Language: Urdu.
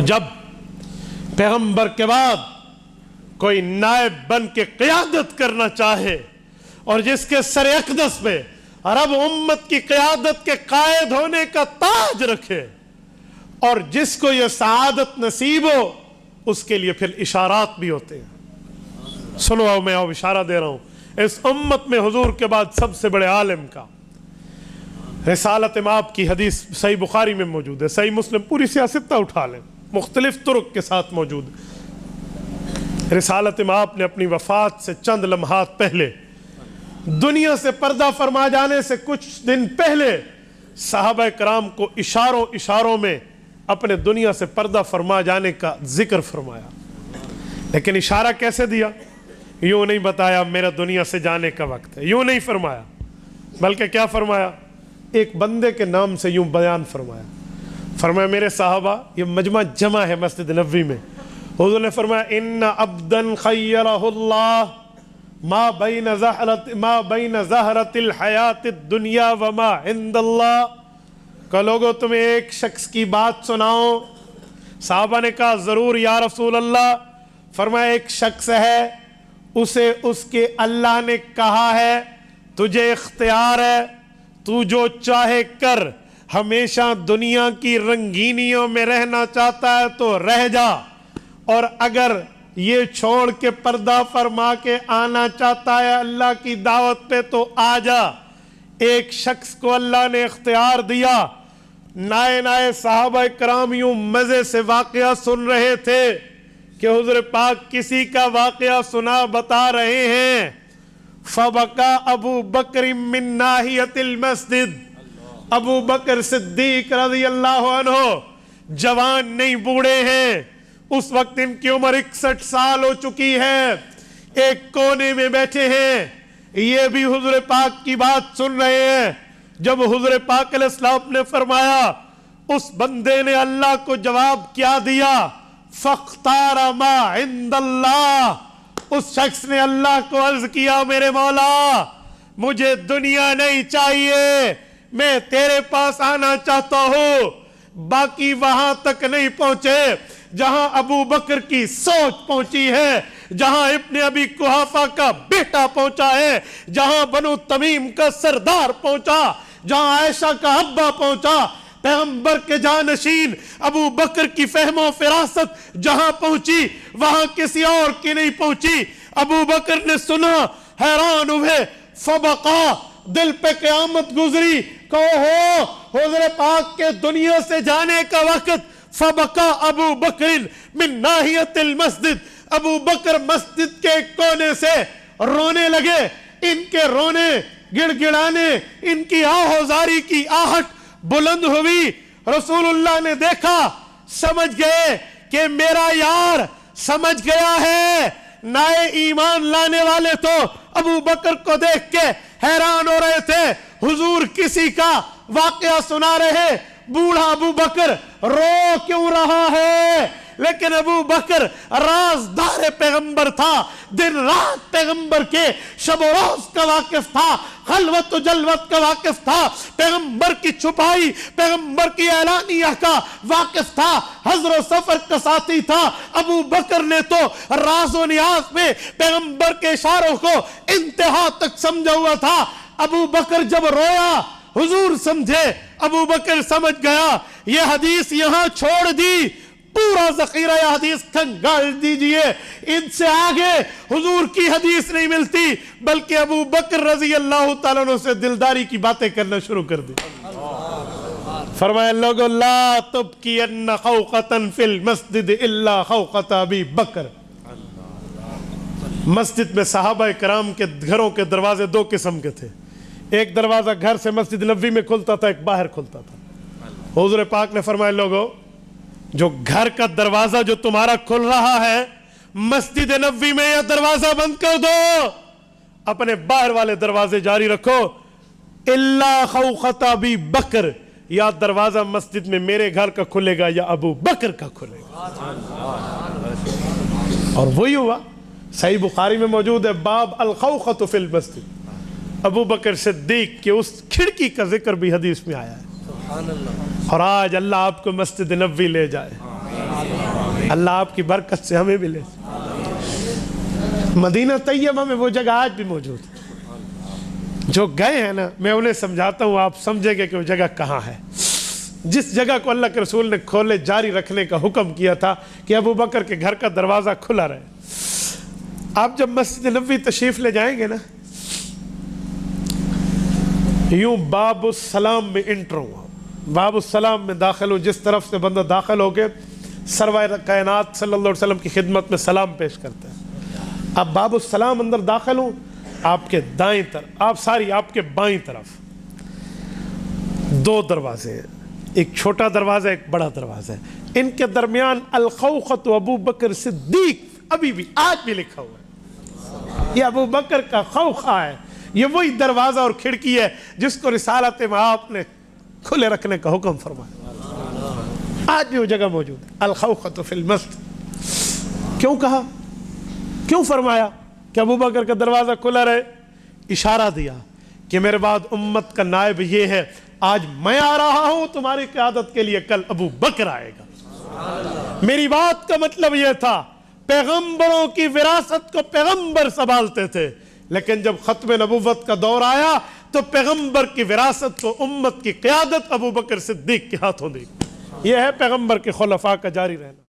جب پیغمبر کے بعد کوئی نائب بن کے قیادت کرنا چاہے اور جس کے سر اقدس پہ رب امت کی قیادت کے قائد ہونے کا تاج رکھے اور جس کو یہ سعادت نصیب ہو، اس کے لیے پھر اشارات بھی ہوتے ہیں۔ سنو، میں اب اشارہ دے رہا ہوں اس امت میں حضور کے بعد سب سے بڑے عالم کا۔ رسالت مآب کی حدیث صحیح بخاری میں موجود ہے، صحیح مسلم، پوری سیاست نہ اٹھا لیں، مختلف طرق کے ساتھ موجود ہے۔ رسالت مآب نے اپنی وفات سے چند لمحات پہلے، دنیا سے پردہ فرما جانے سے کچھ دن پہلے، صحابہ کرام کو اشاروں میں اپنے دنیا سے پردہ فرما جانے کا ذکر فرمایا۔ لیکن اشارہ کیسے دیا؟ یوں نہیں بتایا میرا دنیا سے جانے کا وقت ہے، یوں نہیں فرمایا، بلکہ کیا فرمایا؟ ایک بندے کے نام سے یوں بیان فرمایا۔ فرمایا میرے صحابہ، یہ مجمع جمع ہے مسجد نبوی میں، حضور نے فرمایا ان عبدا خیرہ اللہ ما بین زہرۃ الحیات الدنیا وما عند اللہ۔ کہ لوگوں تمہیں ایک شخص کی بات سناؤ۔ صحابہ نے کہا ضرور یا رسول اللہ۔ فرمایا ایک شخص ہے، اسے اس کے اللہ نے کہا ہے تجھے اختیار ہے، تو جو چاہے کر، ہمیشہ دنیا کی رنگینیوں میں رہنا چاہتا ہے تو رہ جا، اور اگر یہ چھوڑ کے پردہ فرما کے آنا چاہتا ہے اللہ کی دعوت پہ تو آ جا۔ ایک شخص کو اللہ نے اختیار دیا۔ نائے صحابہ کرام یوں مزے سے واقعہ سن رہے تھے کہ حضور پاک کسی کا واقعہ سنا بتا رہے ہیں۔ فبکا ابو بکر من ناحیت المسجد، ابو بکر صدیق رضی اللہ عنہ جوان نہیں بوڑھے ہیں، اس وقت ان کی عمر 61 سال ہو چکی ہے، ایک کونے میں بیٹھے ہیں، یہ بھی حضور پاک کی بات سن رہے ہیں۔ جب حضور پاک علیہ السلام نے فرمایا، اس بندے نے اللہ کو جواب کیا دیا؟ فاختار ما عند اللہ۔ اس شخص نے اللہ کو عرض کیا میرے مولا مجھے دنیا نہیں چاہیے، میں تیرے پاس آنا چاہتا ہوں۔ باقی وہاں تک نہیں پہنچے جہاں ابو بکر کی سوچ پہنچی ہے، جہاں ابن ابی قحافہ کا بیٹا پہنچا ہے، جہاں بنو تمیم کا سردار پہنچا، جہاں عائشہ کا ابا پہنچا، پیغمبر کے جانشین ابو بکر کی فہم و فراست جہاں پہنچی وہاں کسی اور کی نہیں پہنچی۔ ابو بکر نے سنا، حیران ہوئے، فبقا، دل پہ قیامت گزری کہ ہو حضور پاک کے دنیا سے جانے کا وقت۔ فبقا ابو بکر من ناحیت المسجد، ابو بکر مسجد کے کونے سے رونے لگے۔ ان کے رونے، گڑ گڑانے، ان کی آہوزاری کی آہٹ بلند ہوئی۔ رسول اللہ نے دیکھا، سمجھ گئے کہ میرا یار سمجھ گیا ہے۔ نئے ایمان لانے والے تو ابو بکر کو دیکھ کے حیران ہو رہے تھے، حضور کسی کا واقعہ سنا رہے، بوڑھا ابو بکر رو کیوں رہا ہے؟ لیکن ابو بکر رازدار پیغمبر تھا، دن رات پیغمبر کے شب و روز کا واقف تھا، خلوت و جلوت کا واقف تھا، پیغمبر کی چھپائی، پیغمبر کی اعلانیہ کا واقف تھا، حضر و سفر کا ساتھی تھا۔ ابو بکر نے تو راز و نیاز میں پیغمبر کے اشاروں کو انتہا تک سمجھا ہوا تھا۔ ابو بکر جب رویا، حضور سمجھے، ابو بکر سمجھ گیا، یہ حدیث یہاں چھوڑ دی، پورا ذخیرہ حدیث کھنگال دیجئے، ان سے آگے حضور کی حدیث نہیں ملتی، بلکہ ابو بکر رضی اللہ تعالیٰ عنہ سے دلداری کی باتیں کرنا شروع کر دی۔ فرمایا لوگو لا تبکین خوقتا فی المسجد الا خوقت ابی بکر۔ مسجد میں صحابہ کرام کے گھروں کے دروازے دو قسم کے تھے، ایک دروازہ گھر سے مسجد نبوی میں کھلتا تھا، ایک باہر کھلتا تھا۔ حضور پاک نے فرمایا لوگو جو گھر کا دروازہ جو تمہارا کھل رہا ہے، مسجد نبوی میں یہ دروازہ بند کر دو، اپنے باہر والے دروازے جاری رکھو۔ الا خوخت ابی بکر، یا دروازہ مسجد میں میرے گھر کا کھلے گا یا ابو بکر کا کھلے گا۔ اور وہی ہوا، صحیح بخاری میں موجود ہے، باب الخوخت فی المسجد، ابو بکر صدیق کے اس کھڑکی کا ذکر بھی حدیث میں آیا ہے۔ اور آج اللہ آپ کو مسجد نبوی لے جائے، اللہ آپ کی برکت سے ہمیں ملے۔ مدینہ طیبہ میں وہ جگہ آج بھی موجود ہے۔ جو گئے ہیں نا، میں انہیں سمجھاتا ہوں، آپ سمجھیں گے کہ وہ جگہ کہاں ہے۔ جس جگہ کو اللہ کے رسول نے کھولے جاری رکھنے کا حکم کیا تھا کہ ابو بکر کے گھر کا دروازہ کھلا رہے۔ آپ جب مسجد نبوی تشریف لے جائیں گے نا، یوں باب السلام میں انٹر ہوا، باب السلام میں داخل ہو، جس طرف سے بندہ داخل ہو کے سرور کائنات صلی اللہ علیہ وسلم کی خدمت میں سلام پیش کرتا ہے۔ اب باب السلام اندر داخل ہوں، آپ کے دائیں طرف، آپ کے بائیں طرف دو دروازے ہیں، ایک چھوٹا دروازہ ایک بڑا دروازہ ہے، ان کے درمیان الخوخۃ ابو بکر صدیق ابھی بھی آج بھی لکھا ہوا ہے۔ یہ ابو بکر کا خوخہ ہے، یہ وہی دروازہ اور کھڑکی ہے جس کو رسالت مآب نے کھلے رکھنے کا حکم فرمایا۔ آج بھی وہ جگہ موجود ہے، الخوخۃ فی المسجد۔ کیوں کہا، کیوں فرمایا کہ ابو بکر کا دروازہ کھلا رہے؟ اشارہ دیا کہ میرے بعد امت کا نائب یہ ہے، آج میں آ رہا ہوں تمہاری قیادت کے لیے، کل ابو بکر آئے گا۔ میری بات کا مطلب یہ تھا، پیغمبروں کی وراثت کو پیغمبر سنبھالتے تھے، لیکن جب ختم نبوت کا دور آیا تو پیغمبر کی وراثت کو، امت کی قیادت ابو بکر صدیق کے ہاتھوں دی۔ یہ ہے پیغمبر کے خلفاء کا جاری رہنا۔